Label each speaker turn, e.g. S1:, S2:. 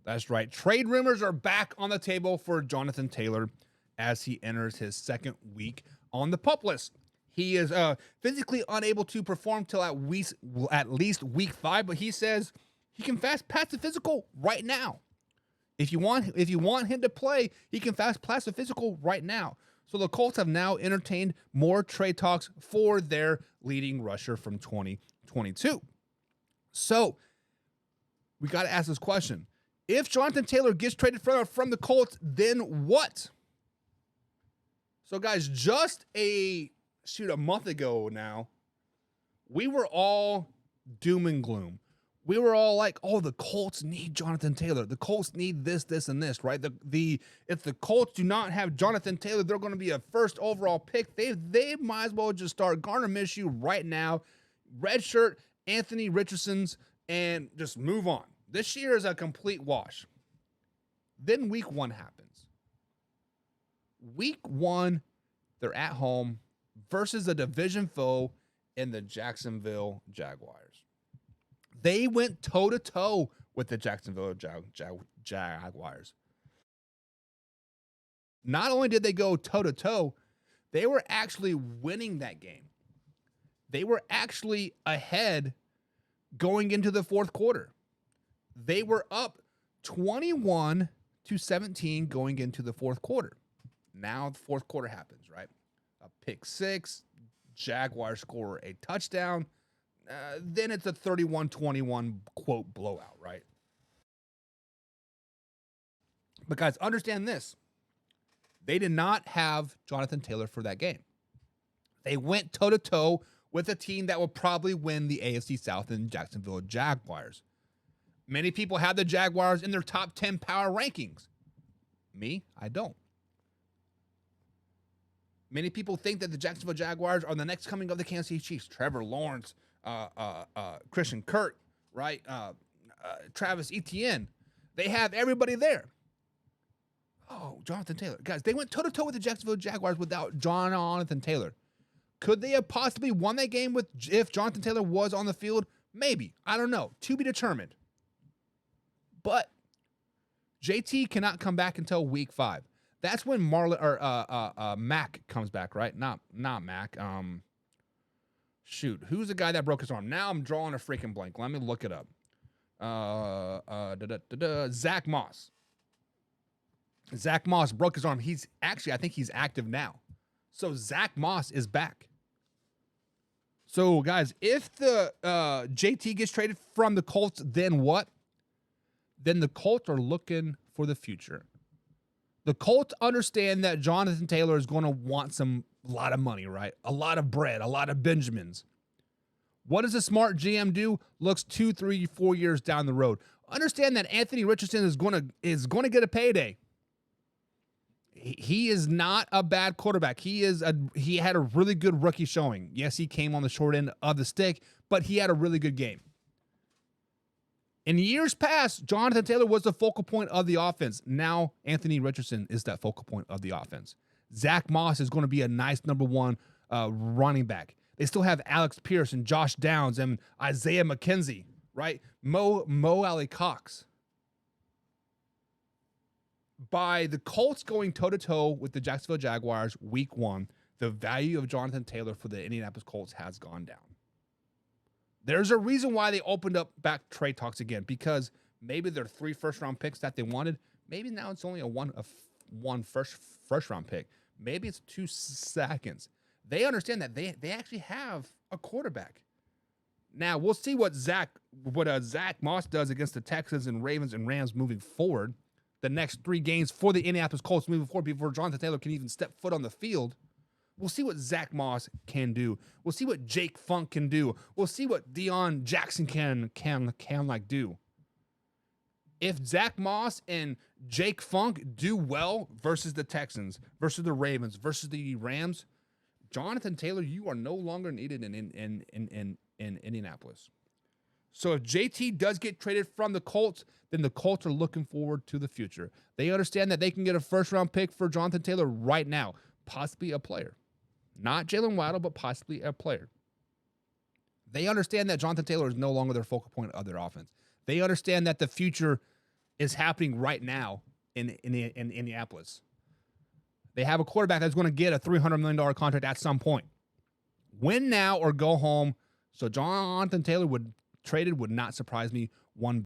S1: That's right. Trade rumors are back on the table for Jonathan Taylor as he enters his second week on the PUP list. He is physically unable to perform till at least week 5, but he says he can fast pass the physical right now. If you want him to play, he can fast pass the physical right now. So the Colts have now entertained more trade talks for their leading rusher from 2022. So we got to ask this question. If Jonathan Taylor gets traded from the Colts, then what? So guys, just a month ago now, we were all doom and gloom. We were all like, "Oh, the Colts need Jonathan Taylor. The Colts need this, this, and this." Right? If the Colts do not have Jonathan Taylor, they're going to be a first overall pick. They might as well just start Gardner Minshew right now, redshirt Anthony Richardson's, and just move on. This year is a complete wash. Then week 1 happens. Week 1, they're at home versus a division foe in the Jacksonville Jaguars. They went toe-to-toe with the Jacksonville Jaguars. Not only did they go toe-to-toe, they were actually winning that game. They were actually ahead going into the fourth quarter. They were up 21-17 going into the fourth quarter. Now the fourth quarter happens, right? A pick 6, Jaguars score a touchdown. Then it's a 31-21 quote blowout, right? But guys, understand this. They did not have Jonathan Taylor for that game. They went toe-to-toe with a team that will probably win the AFC South and Jacksonville Jaguars. Many people have the Jaguars in their top 10 power rankings. Me, I don't. Many people think that the Jacksonville Jaguars are the next coming of the Kansas City Chiefs. Trevor Lawrence, Christian Kirk, right? Travis Etienne. They have everybody there. Oh, Jonathan Taylor. Guys, they went toe-to-toe with the Jacksonville Jaguars without Jonathan Taylor. Could they have possibly won that game if Jonathan Taylor was on the field? Maybe. I don't know. To be determined. But JT cannot come back until week 5. That's when Mac comes back, right? Not Mac. Shoot, who's the guy that broke his arm? Now I'm drawing a freaking blank. Let me look it up. Zach Moss. Zach Moss broke his arm. I think he's active now. So Zach Moss is back. So guys, if the JT gets traded from the Colts, then what? Then the Colts are looking for the future. The Colts understand that Jonathan Taylor is going to want a lot of money, right? A lot of bread, a lot of Benjamins. What does a smart GM do? Looks 2, 3, 4 years down the road. Understand that Anthony Richardson is going to get a payday. He is not a bad quarterback. He had a really good rookie showing. Yes, he came on the short end of the stick, but he had a really good game. In years past, Jonathan Taylor was the focal point of the offense. Now, Anthony Richardson is that focal point of the offense. Zach Moss is going to be a nice number 1 running back. They still have Alex Pierce and Josh Downs and Isaiah McKenzie, right? Mo Alley Cox. By the Colts going toe-to-toe with the Jacksonville Jaguars week 1, the value of Jonathan Taylor for the Indianapolis Colts has gone down. There's a reason why they opened up back trade talks again, because maybe their 3 first-round picks that they wanted, maybe now it's only a one first-round pick. Maybe it's 2 seconds. They understand that they actually have a quarterback. Now, we'll see what Zach Moss does against the Texans and Ravens and Rams moving forward. The next 3 games for the Indianapolis Colts moving forward before Jonathan Taylor can even step foot on the field. We'll see what Zach Moss can do. We'll see what Jake Funk can do. We'll see what Deion Jackson can do. If Zach Moss and Jake Funk do well versus the Texans, versus the Ravens, versus the Rams, Jonathan Taylor, you are no longer needed in Indianapolis. So if JT does get traded from the Colts, then the Colts are looking forward to the future. They understand that they can get a first-round pick for Jonathan Taylor right now, possibly a player. Not Jalen Waddle, but possibly a player. They understand that Jonathan Taylor is no longer their focal point of their offense. They understand that the future is happening right now in Indianapolis. They have a quarterback that's going to get a $300 million contract at some point. Win now or go home. So Jonathan Taylor would not surprise me one